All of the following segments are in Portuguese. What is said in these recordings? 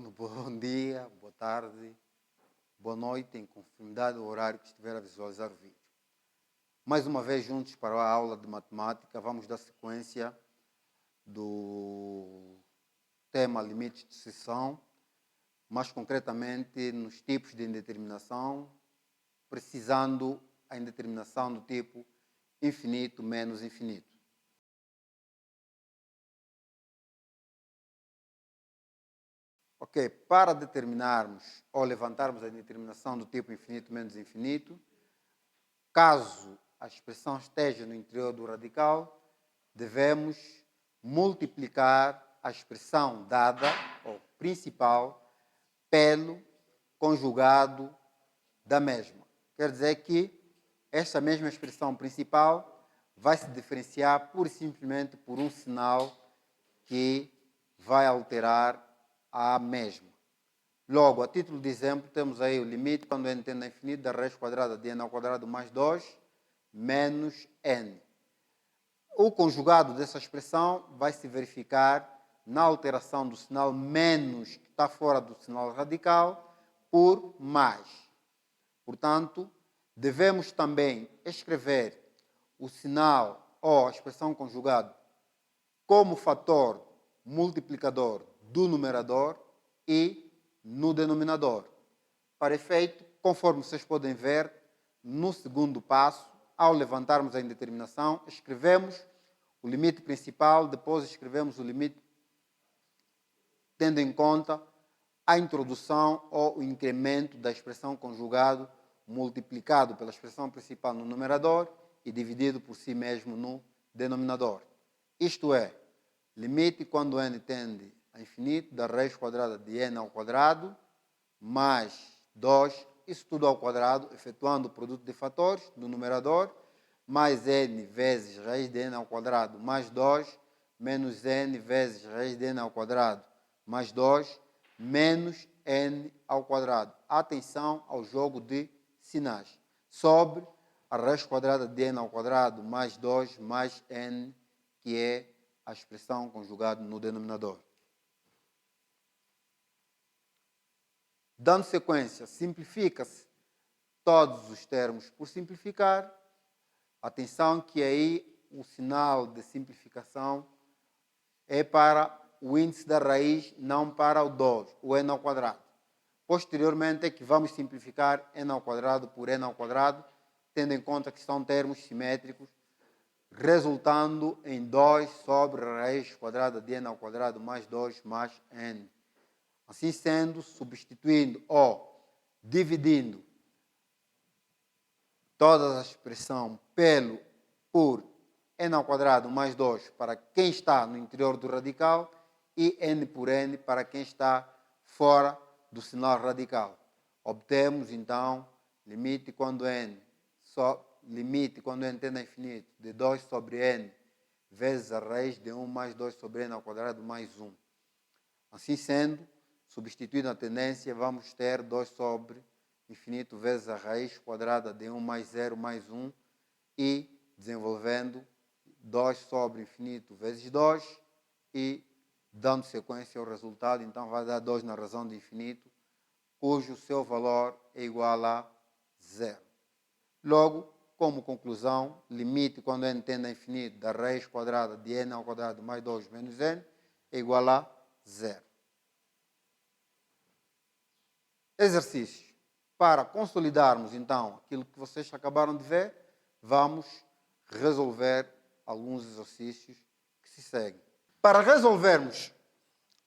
mundo, bom dia, boa tarde, boa noite, em conformidade do horário que estiver a visualizar o vídeo. Mais uma vez juntos para a aula de matemática, vamos dar sequência do tema limites de sucessão, mais concretamente nos tipos de indeterminação, precisando a indeterminação do tipo infinito menos infinito. Ok, para determinarmos ou levantarmos a indeterminação do tipo infinito menos infinito, caso a expressão esteja no interior do radical, devemos multiplicar a expressão dada, ou principal, pelo conjugado da mesma. Quer dizer que esta mesma expressão principal vai se diferenciar pura e simplesmente por um sinal que vai alterar a mesma. Logo, a título de exemplo, temos aí o limite, quando n tende a infinito, da raiz quadrada de n ao quadrado mais 2 menos n. O conjugado dessa expressão vai se verificar na alteração do sinal menos, que está fora do sinal radical, por mais. Portanto, devemos também escrever o sinal ou a expressão conjugada como fator multiplicador do numerador e no denominador. Para efeito, conforme vocês podem ver, no segundo passo, ao levantarmos a indeterminação, escrevemos o limite principal, depois escrevemos o limite tendo em conta a introdução ou o incremento da expressão conjugado multiplicado pela expressão principal no numerador e dividido por si mesmo no denominador. Isto é, limite quando n tende a infinito da raiz quadrada de n ao quadrado mais 2, isso tudo ao quadrado, efetuando o produto de fatores do numerador, mais n vezes raiz de n ao quadrado mais 2, menos n vezes raiz de n ao quadrado mais 2, menos n ao quadrado. Atenção ao jogo de sinais. Sobre a raiz quadrada de n ao quadrado mais 2 mais n, que é a expressão conjugada no denominador. Dando sequência, simplifica-se todos os termos por simplificar. Atenção que aí o sinal de simplificação é para o índice da raiz, não para o 2, o n ao quadrado. Posteriormente é que vamos simplificar n ao quadrado por n ao quadrado, tendo em conta que são termos simétricos, resultando em 2 sobre a raiz quadrada de n ao quadrado mais 2 mais n. Assim sendo, substituindo ou dividindo toda a expressão por n ao quadrado mais 2 para quem está no interior do radical e n por n para quem está fora do sinal radical. Obtemos, então, limite quando n tende a infinito de 2 sobre n vezes a raiz de 1 mais 2 sobre n ao quadrado mais 1. Assim sendo, substituindo a tendência, vamos ter 2 sobre infinito vezes a raiz quadrada de 1 mais 0 mais 1 e desenvolvendo 2 sobre infinito vezes 2 e dando sequência ao resultado, então vai dar 2 na razão de infinito, cujo seu valor é igual a 0. Logo, como conclusão, limite quando n tende a infinito da raiz quadrada de n ao quadrado mais 2 menos n é igual a 0. Exercícios. Para consolidarmos, então, aquilo que vocês acabaram de ver, vamos resolver alguns exercícios que se seguem. Para resolvermos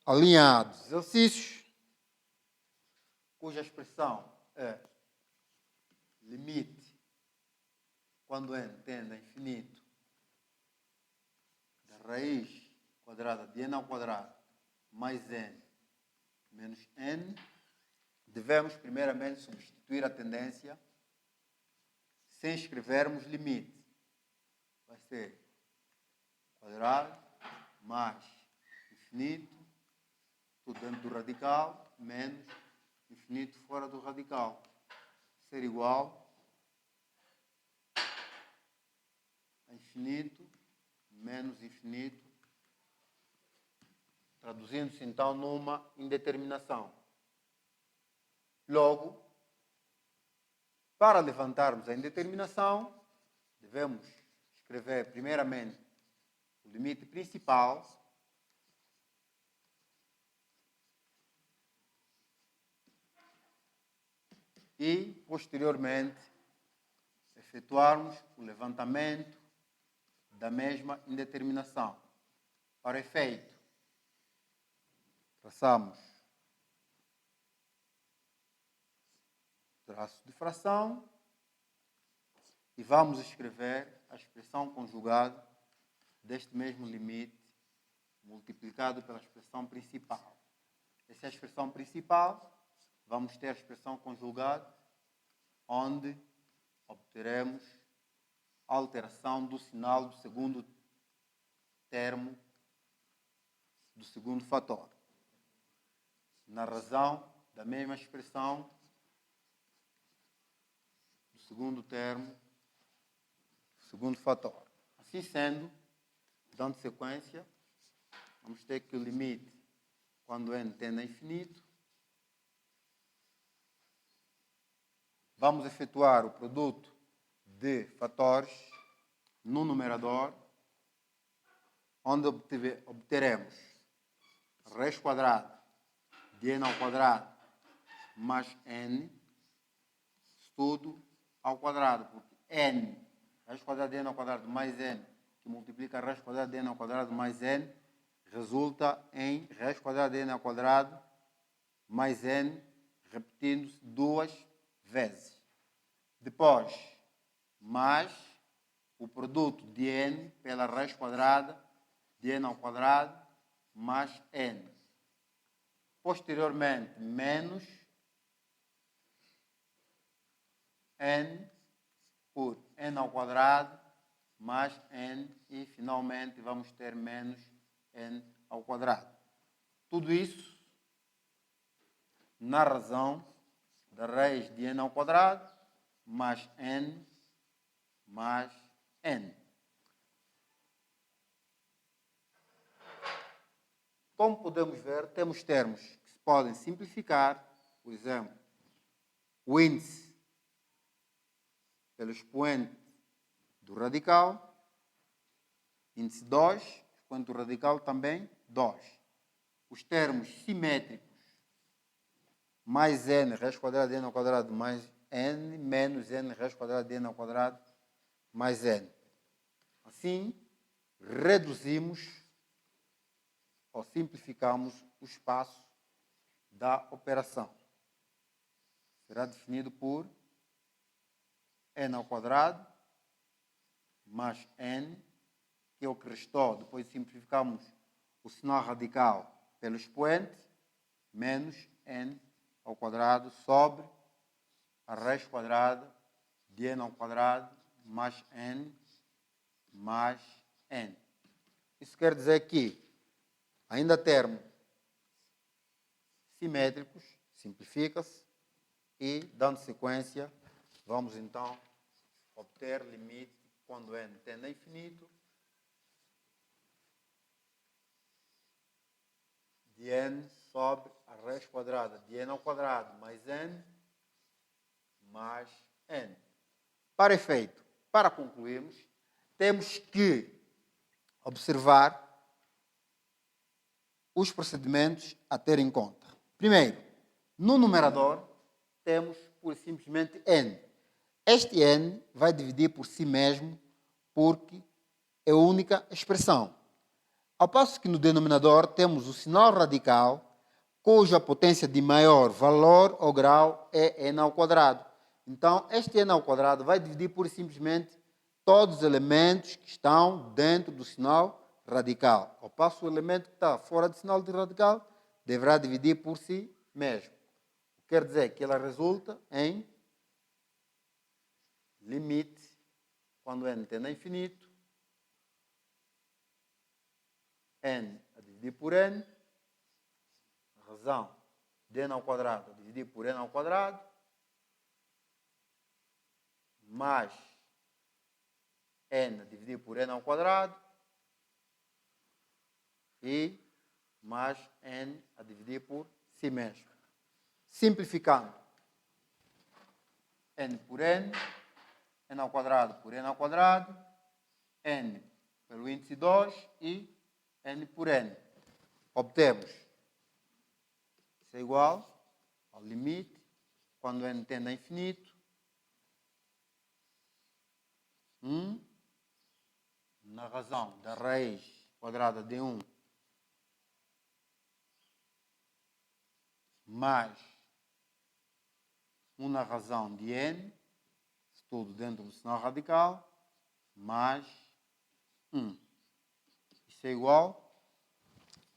alinhados exercícios, cuja expressão é limite quando n tende a infinito da raiz quadrada de n ao quadrado mais n menos n, devemos primeiramente substituir a tendência sem escrevermos limite. Vai ser quadrado mais infinito, tudo dentro do radical, menos infinito fora do radical. Ser igual a infinito menos infinito, traduzindo-se então numa indeterminação. Logo, para levantarmos a indeterminação, devemos escrever primeiramente o limite principal e, posteriormente, efetuarmos o levantamento da mesma indeterminação. Para efeito, traçamos traço de fração e vamos escrever a expressão conjugada deste mesmo limite multiplicado pela expressão principal. Essa é a expressão principal. Vamos ter a expressão conjugada, onde obteremos a alteração do sinal do segundo termo do segundo fator. Na razão da mesma expressão do segundo termo do segundo fator. Assim sendo, dando sequência, vamos ter que o limite, quando n tende a infinito, vamos efetuar o produto de fatores no numerador, onde obteremos raiz quadrada de n ao quadrado mais n, tudo ao quadrado, porque n, raiz quadrada de n ao quadrado mais n, que multiplica a raiz quadrada de n ao quadrado mais n, resulta em raiz quadrada de n ao quadrado mais n, repetindo-se duas vezes. Depois, mais o produto de n pela raiz quadrada de n ao quadrado mais n. Posteriormente, menos n por n ao quadrado mais n e, finalmente, vamos ter menos n ao quadrado. Tudo isso na razão da raiz de n ao quadrado mais n mais n. Como podemos ver, temos termos que se podem simplificar, por exemplo, o índice pelo expoente do radical, índice 2, expoente do radical também 2. Os termos simétricos, mais n raiz quadrada de n ao quadrado mais n, menos n raiz quadrada de n ao quadrado mais n. Assim, reduzimos ou simplificamos o espaço da operação. Será definido por n ao quadrado mais n, que é o que restou. Depois simplificamos o sinal radical pelo expoente, menos n ao quadrado sobre a raiz quadrada de n ao quadrado mais n mais n. Isso quer dizer que ainda termos simétricos, simplifica-se e, dando sequência, vamos então obter limite quando n tende a infinito de n sobre a raiz quadrada de n ao quadrado mais n mais n. Para efeito, para concluirmos, temos que observar os procedimentos a ter em conta. Primeiro, no numerador, temos por simplesmente n. Este n vai dividir por si mesmo porque é a única expressão. Ao passo que no denominador temos o sinal radical, cuja potência de maior valor ou grau é n ao quadrado. Então, este n ao quadrado vai dividir por simplesmente todos os elementos que estão dentro do sinal radical. Ao passo que o elemento que está fora do sinal de radical deverá dividir por si mesmo. Quer dizer que ela resulta em limite, quando n tende a infinito, n a dividir por n, a razão de n ao quadrado a dividir por n ao quadrado, mais n a dividir por n ao quadrado, e mais n a dividir por si mesmo. Simplificando, n por n ao quadrado por n ao quadrado, n pelo índice 2 e n por n. Obtemos isso é igual ao limite, quando n tende a infinito, 1 na razão da raiz quadrada de 1 mais 1 na razão de n, tudo dentro do sinal radical, mais 1. Isso é igual,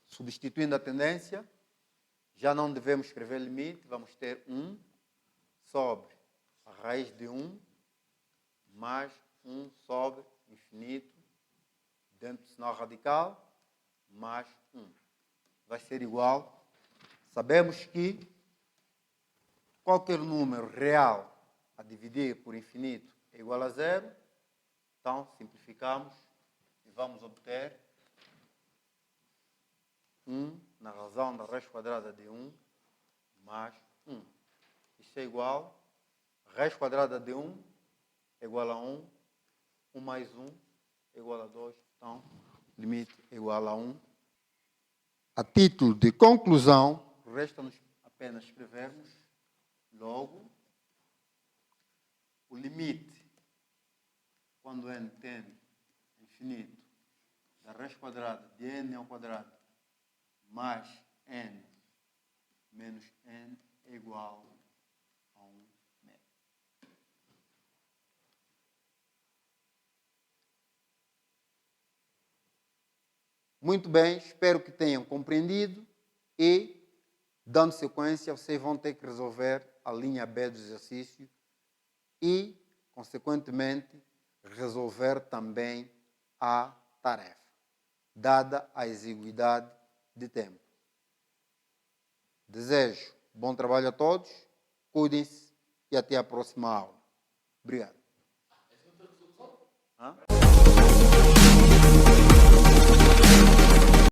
substituindo a tendência, já não devemos escrever limite, vamos ter 1 sobre a raiz de 1 mais 1 sobre infinito dentro do sinal radical mais 1. Vai ser igual. Sabemos que qualquer número real a dividir por infinito é igual a zero. Então, simplificamos e vamos obter 1 na razão da raiz quadrada de 1 mais 1. Isso é igual, raiz quadrada de 1 é igual a 1, 1 mais 1 é igual a 2. Então, limite é igual a 1. A título de conclusão, resta-nos apenas escrevermos logo o limite, quando n tende a infinito, da raiz quadrada de n ao quadrado mais n menos n é igual a 1 metro. Muito bem, espero que tenham compreendido e, dando sequência, vocês vão ter que resolver a linha B do exercício e, consequentemente, resolver também a tarefa, dada a exiguidade de tempo. Desejo bom trabalho a todos, cuidem-se e até a próxima aula. Obrigado.